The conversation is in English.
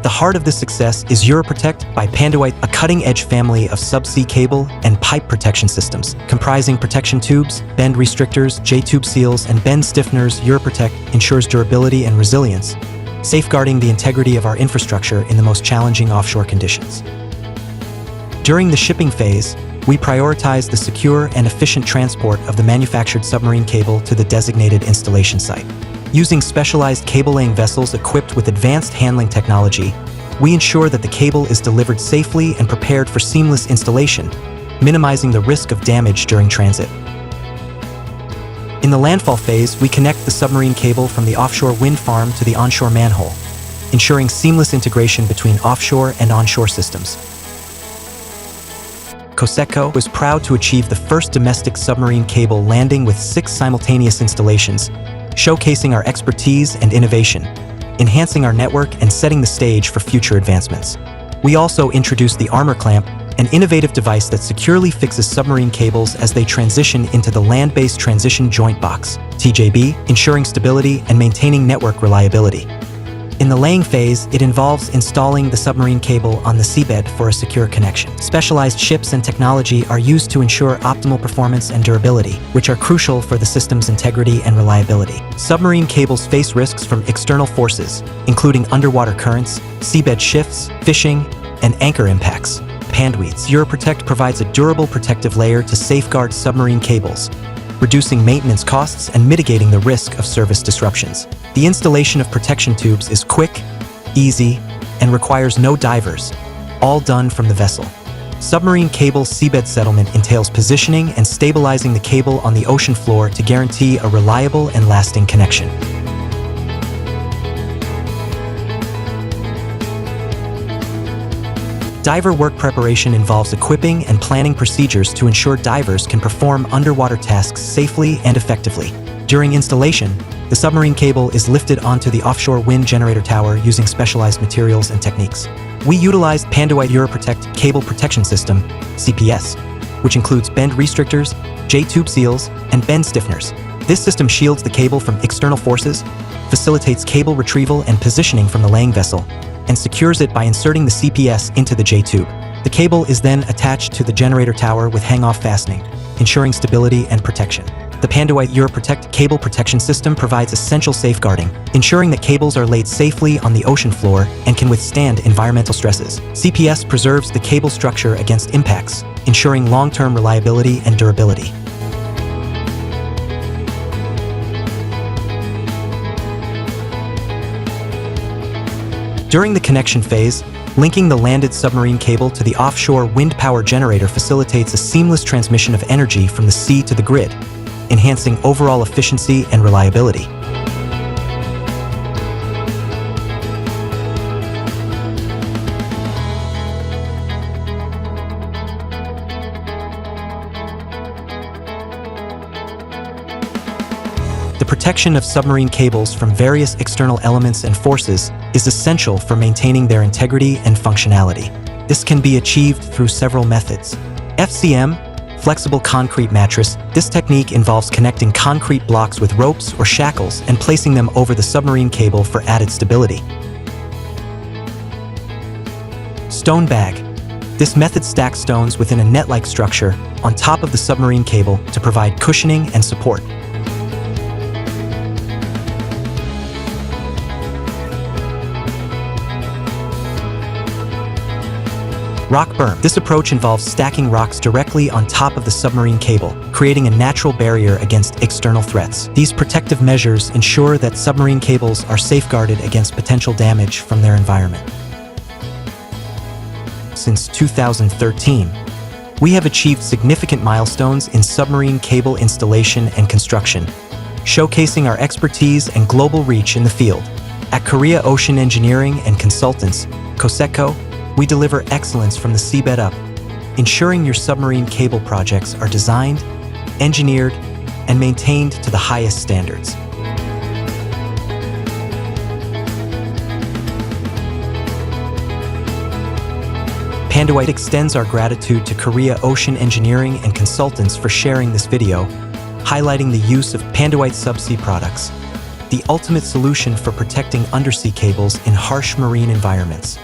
the heart of this success is URAPROTECT by Panduit, a cutting-edge family of subsea cable and pipe protection systems. Comprising protection tubes, bend restrictors, J-tube seals, and bend stiffeners, URAPROTECT ensures durability and resilience, safeguarding the integrity of our infrastructure in the most challenging offshore conditions. During the shipping phase, we prioritize the secure and efficient transport of the manufactured submarine cable to the designated installation site. Using specialized cable-laying vessels equipped with advanced handling technology, we ensure that the cable is delivered safely and prepared for seamless installation, minimizing the risk of damage during transit. In the landfall phase, we connect the submarine cable from the offshore wind farm to the onshore manhole, ensuring seamless integration between offshore and onshore systems. KOCECO was proud to achieve the first domestic submarine cable landing with 6 simultaneous installations, showcasing our expertise and innovation, enhancing our network and setting the stage for future advancements. We also introduced the Armor Clamp, an innovative device that securely fixes submarine cables as they transition into the Land-Based Transition Joint Box, TJB, ensuring stability and maintaining network reliability. In the laying phase, it involves installing the submarine cable on the seabed for a secure connection. Specialized ships and technology are used to ensure optimal performance and durability, which are crucial for the system's integrity and reliability. Submarine cables face risks from external forces, including underwater currents, seabed shifts, fishing, and anchor impacts. Panduit's URAPROTECT provides a durable protective layer to safeguard submarine cables, reducing maintenance costs and mitigating the risk of service disruptions. The installation of protection tubes is quick, easy, and requires no divers, all done from the vessel. Submarine cable seabed settlement entails positioning and stabilizing the cable on the ocean floor to guarantee a reliable and lasting connection. Diver work preparation involves equipping and planning procedures to ensure divers can perform underwater tasks safely and effectively. During installation, the submarine cable is lifted onto the offshore wind generator tower using specialized materials and techniques. We utilize Panduit URAPROTECT Cable Protection System, CPS, which includes bend restrictors, J-tube seals, and bend stiffeners. This system shields the cable from external forces, facilitates cable retrieval and positioning from the laying vessel, and secures it by inserting the CPS into the J-tube. The cable is then attached to the generator tower with hang-off fastening, ensuring stability and protection. The Panduit URAPROTECT Cable Protection System provides essential safeguarding, ensuring that cables are laid safely on the ocean floor and can withstand environmental stresses. CPS preserves the cable structure against impacts, ensuring long-term reliability and durability. During the connection phase, linking the landed submarine cable to the offshore wind power generator facilitates a seamless transmission of energy from the sea to the grid, enhancing overall efficiency and reliability. The protection of submarine cables from various external elements and forces is essential for maintaining their integrity and functionality. This can be achieved through several methods. FCM, flexible concrete mattress. This technique involves connecting concrete blocks with ropes or shackles and placing them over the submarine cable for added stability. Stone bag. This method stacks stones within a net-like structure on top of the submarine cable to provide cushioning and support. Rock berm. This approach involves stacking rocks directly on top of the submarine cable, creating a natural barrier against external threats. These protective measures ensure that submarine cables are safeguarded against potential damage from their environment. Since 2013, we have achieved significant milestones in submarine cable installation and construction, showcasing our expertise and global reach in the field. At Korea Ocean Engineering and Consultants, KOCECO, we deliver excellence from the seabed up, ensuring your submarine cable projects are designed, engineered, and maintained to the highest standards. Panduit extends our gratitude to Korea Ocean Engineering and Consultants for sharing this video, highlighting the use of Panduit subsea products. the ultimate solution for protecting undersea cables in harsh marine environments.